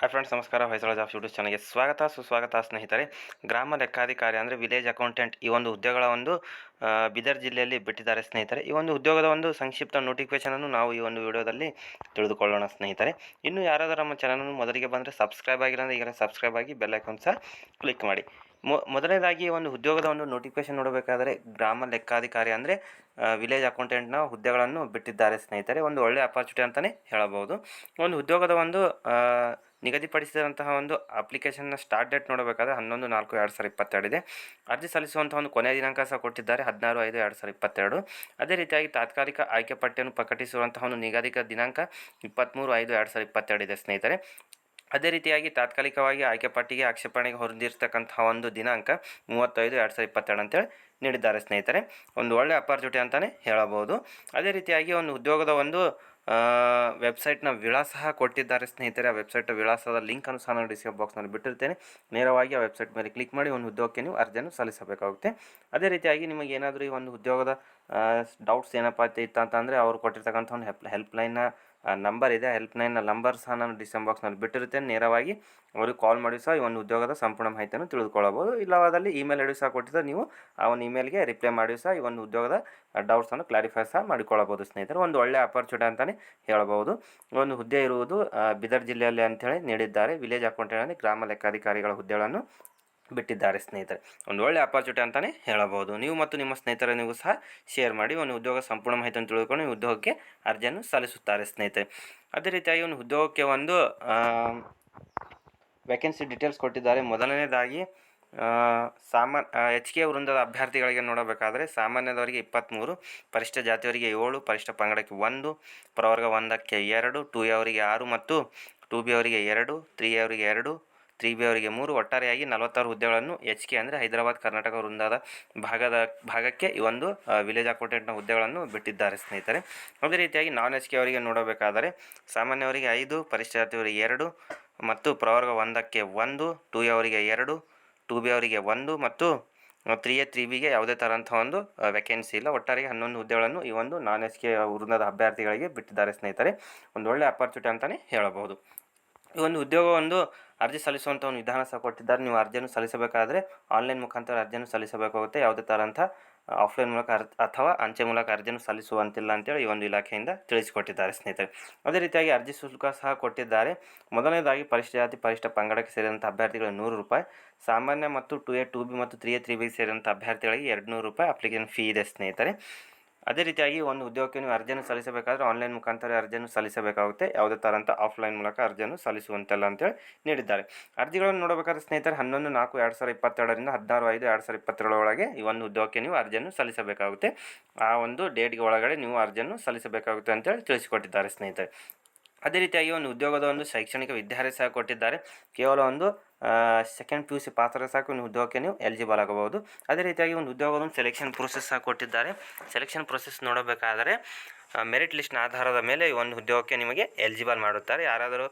Hi friends, ನಮಸ್ಕಾರ. Hoysala jobs YouTube ಚಾನಲ್ಗೆ ಸ್ವಾಗತ ಸುಸ್ವಾಗತ ಸ್ನೇಹಿತರೆ. ಗ್ರಾಮ ಲೆಕ್ಕಾಧಿಕಾರಿ ಅಂದರೆ ವಿಲೇಜ್ ಅಕೌಂಟೆಂಟ್ ಈ ಒಂದು ಹುದ್ದೆಗಳ ಒಂದು ಬೀದರ್ ಜಿಲ್ಲೆಯಲ್ಲಿ ಬಿಟ್ಟಿದ್ದಾರೆ ಸ್ನೇಹಿತರೆ. ಈ ಒಂದು ಉದ್ಯೋಗದ ಒಂದು ಸಂಕ್ಷಿಪ್ತ ನೋಟಿಫಿಕೇಶನನ್ನು ನಾವು ಈ ಒಂದು ವಿಡಿಯೋದಲ್ಲಿ ತಿಳಿದುಕೊಳ್ಳೋಣ ಸ್ನೇಹಿತರೆ. ಇನ್ನು ಯಾರಾದರೂ ನಮ್ಮ ಚಾನಲನ್ನು ಮೊದಲಿಗೆ ಬಂದರೆ ಸಬ್ಸ್ಕ್ರೈಬ್ ಆಗಿಲ್ಲ ಅಂದರೆ ಈಗಲೇ ಸಬ್ಸ್ಕ್ರೈಬ್ ಆಗಿ ಬೆಲ್ ಐಕಾನ್ ಸಹ ಕ್ಲಿಕ್ ಮಾಡಿ. ಮೊದಲನೇದಾಗಿ ಒಂದು ಉದ್ಯೋಗದ ಒಂದು ನೋಟಿಫಿಕೇಶನ್ ನೋಡಬೇಕಾದರೆ ಗ್ರಾಮ ಲೆಕ್ಕಾಧಿಕಾರಿ ಅಂದರೆ ವಿಲೇಜ್ ಅಕೌಂಟೆಂಟ್ನ ಹುದ್ದೆಗಳನ್ನು ಬಿಟ್ಟಿದ್ದಾರೆ ಸ್ನೇಹಿತರೆ. ಒಂದು ಒಳ್ಳೆಯ ಅಪಾರ್ಚುನಿಟಿ ಅಂತಲೇ ಹೇಳಬಹುದು. ಒಂದು ಉದ್ಯೋಗದ ಒಂದು ನಿಗದಿಪಡಿಸಿದಂತಹ ಒಂದು ಅಪ್ಲಿಕೇಶನ್ನ ಸ್ಟಾರ್ಟ್ ಡೇಟ್ ನೋಡಬೇಕಾದ್ರೆ 11/4/2022 ಇದೆ. ಅರ್ಜಿ ಸಲ್ಲಿಸುವಂಥ ಒಂದು ಕೊನೆಯ ದಿನಾಂಕ ಸಹ ಕೊಟ್ಟಿದ್ದಾರೆ 16/5/2022. ಅದೇ ರೀತಿಯಾಗಿ ತಾತ್ಕಾಲಿಕ ಆಯ್ಕೆ ಪಟ್ಟಿಯನ್ನು ಪ್ರಕಟಿಸುವಂತಹ ಒಂದು ನಿಗದಿತ ದಿನಾಂಕ 23/5/2022 ಇದೆ ಸ್ನೇಹಿತರೆ. ಅದೇ ರೀತಿಯಾಗಿ ತಾತ್ಕಾಲಿಕವಾಗಿ ಆಯ್ಕೆ ಪಟ್ಟಿಗೆ ಆಕ್ಷೇಪಣೆಗೆ ಹೊಂದಿರತಕ್ಕಂತಹ ಒಂದು ದಿನಾಂಕ 30/5/2022 ಅಂತೇಳಿ ನೀಡಿದ್ದಾರೆ ಸ್ನೇಹಿತರೆ. ಒಂದು ಒಳ್ಳೆಯ ಅಪಾರ್ಚುನಿಟಿ ಅಂತಲೇ ಹೇಳಬಹುದು. ಅದೇ ರೀತಿಯಾಗಿ ಒಂದು ಉದ್ಯೋಗದ ಒಂದು ವೆಬ್ಸೈಟ್ನ ವಿಳಾಸ ಸಹ ಕೊಟ್ಟಿದ್ದಾರೆ ಸ್ನೇಹಿತರೆ. ಆ ವೆಬ್ಸೈಟ್ ವಿಳಾಸದ ಲಿಂಕನ್ನು ಸಹ ನಾನು ಡಿಸ್ಕ್ರಿಪ್ಷನ್ ಬಾಕ್ಸ್ನಲ್ಲಿ ಬಿಟ್ಟಿರ್ತೇನೆ. ನೇರವಾಗಿ ಆ ವೆಬ್ಸೈಟ್ ಮೇಲೆ ಕ್ಲಿಕ್ ಮಾಡಿ ಒಂದು ಉದ್ಯೋಗಕ್ಕೆ ನೀವು ಅರ್ಜಿಯನ್ನು ಸಲ್ಲಿಸಬೇಕಾಗುತ್ತೆ. ಅದೇ ರೀತಿಯಾಗಿ ನಿಮಗೆ ಏನಾದರೂ ಈ ಒಂದು ಉದ್ಯೋಗದ ಡೌಟ್ಸ್ ಏನಪ್ಪ ಇತ್ತಂತಂದರೆ ಅವರು ಕೊಟ್ಟಿರ್ತಕ್ಕಂಥ ಒಂದು ಹೆಲ್ಪ್ಲೈನ್ನ ನಂಬರ್ ಇದೆ. ಹೆಲ್ಪ್ಲೈನ್ನ ನಂಬರ್ ಸಹ ನಾನು ಡಿಸ್ಕ್ರಿಪ್ಷನ್ ಬಾಕ್ಸ್ನಲ್ಲಿ ಬಿಟ್ಟಿರುತ್ತೇನೆ. ನೇರವಾಗಿ ಅವ್ರಿಗೆ ಕಾಲ್ ಮಾಡಿ ಸಹ ಈ ಒಂದು ಉದ್ಯೋಗದ ಸಂಪೂರ್ಣ ಮಾಹಿತಿಯನ್ನು ತಿಳಿದುಕೊಳ್ಳಬಹುದು. ಇಲ್ಲವಾದಲ್ಲಿ ಇಮೇಲ್ ಐ ಡಿ ಸಹ ಕೊಟ್ಟಿದ್ದರೆ ನೀವು ಆ ಒಂದು ಇಮೇಲ್ಗೆ ರಿಪ್ಲೈ ಮಾಡಿ ಸಹ ಈ ಒಂದು ಉದ್ಯೋಗದ ಡೌಟ್ಸನ್ನು ಕ್ಲಾರಿಫೈ ಸಹ ಮಾಡಿಕೊಳ್ಳಬಹುದು ಸ್ನೇಹಿತರೆ. ಒಂದು ಒಳ್ಳೆಯ ಅಪಾರ್ಚುನಿಟಿ ಅಂತಲೇ ಹೇಳಬಹುದು. ಒಂದು ಹುದ್ದೆ ಇರುವುದು ಬೀದರ್ ಜಿಲ್ಲೆಯಲ್ಲಿ ಅಂತೇಳಿ ನೀಡಿದ್ದಾರೆ. ವಿಲೇಜ್ ಅಕೌಂಟೆಂಟ್ ಗ್ರಾಮ ಲೆಕ್ಕಾಧಿಕಾರಿಗಳ ಹುದ್ದೆಗಳನ್ನು ಬಿಟ್ಟಿದ್ದಾರೆ ಸ್ನೇಹಿತರೆ. ಒಂದು ಒಳ್ಳೆಯ ಅಪಾರ್ಚುನಿಟಿ ಅಂತಲೇ ಹೇಳಬಹುದು. ನೀವು ಮತ್ತು ನಿಮ್ಮ ಸ್ನೇಹಿತರನಿಗೂ ಸಹ ಶೇರ್ ಮಾಡಿ ಒಂದು ಉದ್ಯೋಗ ಸಂಪೂರ್ಣ ಮಾಹಿತಿಯನ್ನು ತಿಳ್ಕೊಂಡು ಈ ಉದ್ಯೋಗಕ್ಕೆ ಅರ್ಜಿಯನ್ನು ಸಲ್ಲಿಸುತ್ತಾರೆ ಸ್ನೇಹಿತರೆ. ಅದೇ ರೀತಿಯಾಗಿ ಒಂದು ಉದ್ಯೋಗಕ್ಕೆ ಒಂದು ವೇಕೆನ್ಸಿ ಡೀಟೇಲ್ಸ್ ಕೊಟ್ಟಿದ್ದಾರೆ. ಮೊದಲನೇದಾಗಿ HK ವೃಂದದ ಅಭ್ಯರ್ಥಿಗಳಿಗೆ ನೋಡಬೇಕಾದರೆ ಸಾಮಾನ್ಯದವರಿಗೆ 23, ಪರಿಶಿಷ್ಟ ಜಾತಿಯವರಿಗೆ 7, ಪರಿಶಿಷ್ಟ ಪಂಗಡಕ್ಕೆ 1, ಪ್ರವರ್ಗ 1ಕ್ಕೆ 2, 2A ಅವರಿಗೆ 6 ಮತ್ತು 2B ಅವರಿಗೆ 2, 3A ಅವರಿಗೆ 2, 3B ಅವರಿಗೆ 3, ಒಟ್ಟಾರೆಯಾಗಿ 46 ಹುದ್ದೆಗಳನ್ನು HK ಅಂದರೆ ಹೈದರಾಬಾದ್ ಕರ್ನಾಟಕ ವೃಂದದ ಭಾಗಕ್ಕೆ ಈ ಒಂದು ವಿಲೇಜ್ ಅಕೌಂಟೆಂಟ್ನ ಹುದ್ದೆಗಳನ್ನು ಬಿಟ್ಟಿದ್ದಾರೆ ಸ್ನೇಹಿತರೆ. ಅದೇ ರೀತಿಯಾಗಿ ನಾನ್ HK ಅವರಿಗೆ ನೋಡಬೇಕಾದರೆ ಸಾಮಾನ್ಯವರಿಗೆ 5, ಪರಿಶಿಷ್ಟ ಜಾತಿಯವರಿಗೆ 2 ಮತ್ತು ಪ್ರವರ್ಗ 1ಕ್ಕೆ 1, 2A ಅವರಿಗೆ 2, 2B ಅವರಿಗೆ 1 ಮತ್ತು 3A 3Bಗೆ ಯಾವುದೇ ಥರಂಥ ಒಂದು ವೇಕೆನ್ಸಿ ಇಲ್ಲ. ಒಟ್ಟಾರೆಗೆ 11 ಹುದ್ದೆಗಳನ್ನು ಈ ಒಂದು ನಾನ್ HK ವೃಂದದ ಅಭ್ಯರ್ಥಿಗಳಿಗೆ ಬಿಟ್ಟಿದ್ದಾರೆ ಸ್ನೇಹಿತರೆ. ಒಂದು ಒಳ್ಳೆಯ ಅಪಾರ್ಚುನಿಟಿ ಅಂತಲೇ ಹೇಳಬಹುದು. ಈ ಒಂದು ಉದ್ಯೋಗ ಒಂದು ಅರ್ಜಿ ಸಲ್ಲಿಸುವಂಥ ಒಂದು ವಿಧಾನ ಸಹ ಕೊಟ್ಟಿದ್ದಾರೆ. ನೀವು ಅರ್ಜಿಯನ್ನು ಸಲ್ಲಿಸಬೇಕಾದರೆ ಆನ್ಲೈನ್ ಮುಖಾಂತರ ಅರ್ಜಿಯನ್ನು ಸಲ್ಲಿಸಬೇಕಾಗುತ್ತೆ. ಯಾವುದೇ ಥರಂಥ ಆಫ್ಲೈನ್ ಮೂಲಕ ಅಥವಾ ಅಂಚೆ ಮೂಲಕ ಅರ್ಜಿಯನ್ನು ಸಲ್ಲಿಸುವಂತಿಲ್ಲ ಅಂತೇಳಿ ಈ ಒಂದು ಇಲಾಖೆಯಿಂದ ತಿಳಿಸಿಕೊಟ್ಟಿದ್ದಾರೆ ಸ್ನೇಹಿತರೆ. ಅದೇ ರೀತಿಯಾಗಿ ಅರ್ಜಿ ಶುಲ್ಕ ಸಹ ಕೊಟ್ಟಿದ್ದಾರೆ. ಮೊದಲನೇದಾಗಿ ಪರಿಶಿಷ್ಟ ಜಾತಿ ಪರಿಶಿಷ್ಟ ಪಂಗಡಕ್ಕೆ ಸೇರಿದಂಥ ಅಭ್ಯರ್ಥಿಗಳಿಗೆ ₹100, ಸಾಮಾನ್ಯ ಮತ್ತು 2A 2B ಮತ್ತು 3A 3B ಸೇರಿದಂಥ ಅಭ್ಯರ್ಥಿಗಳಿಗೆ ₹200 ಅಪ್ಲಿಕೇಶನ್ ಫೀ ಇದೆ ಸ್ನೇಹಿತರೆ. ಅದೇ ರೀತಿಯಾಗಿ ಒಂದು ಉದ್ಯೋಗಕ್ಕೆ ನೀವು ಅರ್ಜಿಯನ್ನು ಸಲ್ಲಿಸಬೇಕಾದ್ರೆ ಆನ್ಲೈನ್ ಮುಖಾಂತರ ಅರ್ಜಿಯನ್ನು ಸಲ್ಲಿಸಬೇಕಾಗುತ್ತೆ. ಯಾವುದೇ ಥರಂಥ ಆಫ್ಲೈನ್ ಮೂಲಕ ಅರ್ಜಿಯನ್ನು ಸಲ್ಲಿಸುವಂತಿಲ್ಲ ಅಂತೇಳಿ ನೀಡಿದ್ದಾರೆ. ಅರ್ಜಿಗಳನ್ನು ನೋಡಬೇಕಾದ್ರೆ ಸ್ನೇಹಿತರೆ 11/4/2022ರಿಂದ 16/5/2022 ಒಳಗೆ ಈ ಒಂದು ಉದ್ಯೋಗಕ್ಕೆ ನೀವು ಅರ್ಜಿಯನ್ನು ಸಲ್ಲಿಸಬೇಕಾಗುತ್ತೆ. ಆ ಒಂದು ಡೇಟ್ಗೆ ಒಳಗಡೆ ನೀವು ಅರ್ಜಿಯನ್ನು ಸಲ್ಲಿಸಬೇಕಾಗುತ್ತೆ ಅಂತೇಳಿ ತಿಳಿಸಿಕೊಟ್ಟಿದ್ದಾರೆ ಸ್ನೇಹಿತರೆ. ಅದೇ ರೀತಿಯಾಗಿ ಒಂದು ಉದ್ಯೋಗದ ಒಂದು ಶೈಕ್ಷಣಿಕ ವಿದ್ಯಾರ್ಹತೆ ಸಹ ಕೊಟ್ಟಿದ್ದಾರೆ. ಕೇವಲ ಒಂದು ಸೆಕೆಂಡ್ PUC ಪಾತ್ರ ಸಾಕು ಒಂದು ಉದ್ಯೋಗಕ್ಕೆ ನೀವು ಎಲಿಜಿಬಲ್ ಆಗಬಹುದು. ಅದೇ ರೀತಿಯಾಗಿ ಒಂದು ಉದ್ಯೋಗದ ಒಂದು ಸೆಲೆಕ್ಷನ್ ಪ್ರೊಸೆಸ್ ಸಹ ಕೊಟ್ಟಿದ್ದಾರೆ. ಸೆಲೆಕ್ಷನ್ ಪ್ರೊಸೆಸ್ ನೋಡಬೇಕಾದರೆ ಮೆರಿಟ್ ಲಿಸ್ಟ್ನ ಆಧಾರದ ಮೇಲೆ ಈ ಒಂದು ಉದ್ಯೋಗಕ್ಕೆ ನಿಮಗೆ ಎಲಿಜಿಬಲ್ ಮಾಡುತ್ತಾರೆ. ಯಾರಾದರೂ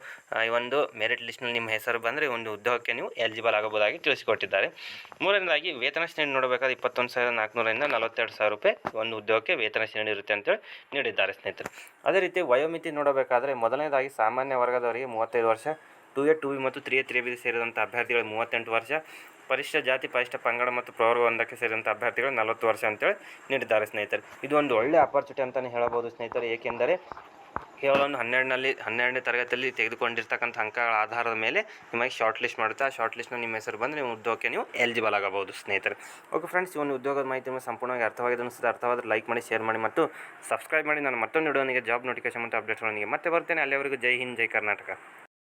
ಈ ಒಂದು ಮೆರಿಟ್ ಲಿಸ್ಟ್ನಲ್ಲಿ ನಿಮ್ಮ ಹೆಸರು ಬಂದರೆ ಈ ಒಂದು ಉದ್ಯೋಗಕ್ಕೆ ನೀವು ಎಲಿಜಿಬಲ್ ಆಗಬಹುದಾಗಿ ತಿಳಿಸಿಕೊಟ್ಟಿದ್ದಾರೆ. ಮೂರನೇದಾಗಿ ವೇತನ ಶ್ರೇಣಿ ನೋಡಬೇಕಾದ್ರೆ ₹21,400ರಿಂದ ₹42,000 ಒಂದು ಉದ್ಯೋಗಕ್ಕೆ ವೇತನ ಶ್ರೇಣಿ ಇರುತ್ತೆ ಅಂತೇಳಿ ನೀಡಿದ್ದಾರೆ ಸ್ನೇಹಿತರೆ. ಅದೇ ರೀತಿ ವಯೋಮಿತಿ ನೋಡಬೇಕಾದರೆ ಮೊದಲನೇದಾಗಿ ಸಾಮಾನ್ಯ ವರ್ಗದವರಿಗೆ 35 ವರ್ಷ, 2A 2B ಮತ್ತು 3A 3B ಸೇರಿದಂಥ ಅಭ್ಯರ್ಥಿಗಳಿಗೆ 38 ವರ್ಷ, ಪರಿಶಿಷ್ಟ ಜಾತಿ ಪರಿಶಿಷ್ಟ ಪಂಗಡ ಮತ್ತು ಪ್ರವರ್ಗ 1ಕ್ಕೆ ಸೇರಿದಂಥ ಅಭ್ಯರ್ಥಿಗಳು 40 ವರ್ಷ ಅಂತೇಳಿ ನೀಡಿದ್ದಾರೆ ಸ್ನೇಹಿತರೆ. ಇದು ಒಂದು ಒಳ್ಳೆಯ ಅಪಾರ್ಚುನಿಟಿ ಅಂತಲೇ ಹೇಳಬಹುದು ಸ್ನೇಹಿತರೆ. ಏಕೆಂದರೆ ಕೇವಲ ಒಂದು 12ನೇ ತರಗತಿಯಲ್ಲಿ ತೆಗೆದುಕೊಂಡಿರ್ತಕ್ಕಂಥ ಅಂಕಗಳ ಆಧಾರದ ಮೇಲೆ ನಿಮಗೆ ಶಾರ್ಟ್ ಲಿಸ್ಟ್ ಮಾಡುತ್ತೆ. ಆ ಶಾರ್ಟ್ ಲಿಸ್ಟ್ನ ನಿಮ್ಮ ಹೆಸರು ಬಂದರೆ ನಿಮ್ಮ ಉದ್ಯೋಗಕ್ಕೆ ನೀವು ಎಲಿಜಿಬಲ್ ಆಗಬಹುದು ಸ್ನೇಹಿತರೆ. ಓಕೆ ಫ್ರೆಂಡ್ಸ್, ಈ ಒಂದು ಉದ್ಯೋಗದ ಮಾಹಿತಿ ನಿಮಗೆ ಸಂಪೂರ್ಣವಾಗಿ ಅರ್ಥವಾಗಿದೆ ಅನಿಸುತ್ತೆ. ಅರ್ಥವಾದರೆ ಲೈಕ್ ಮಾಡಿ, ಶೇರ್ ಮಾಡಿ ಮತ್ತು ಸಬ್ಸ್ಕ್ರೈಬ್ ಮಾಡಿ. ನಾನು ಮತ್ತೊಂದು ವಿಡಿಯೋನಿಗೆ ಜಾಬ್ ನೋಟಿಫಿಕೇಶನ್ ಮತ್ತು ಅಪ್ಡೇಟ್ಗಳೊಂದಿಗೆ ಮತ್ತೆ ಬರ್ತೇನೆ. ಅಲ್ಲಿವರೆಗೂ ಜೈ ಹಿಂದ್, ಜೈ ಕರ್ನಾಟಕ.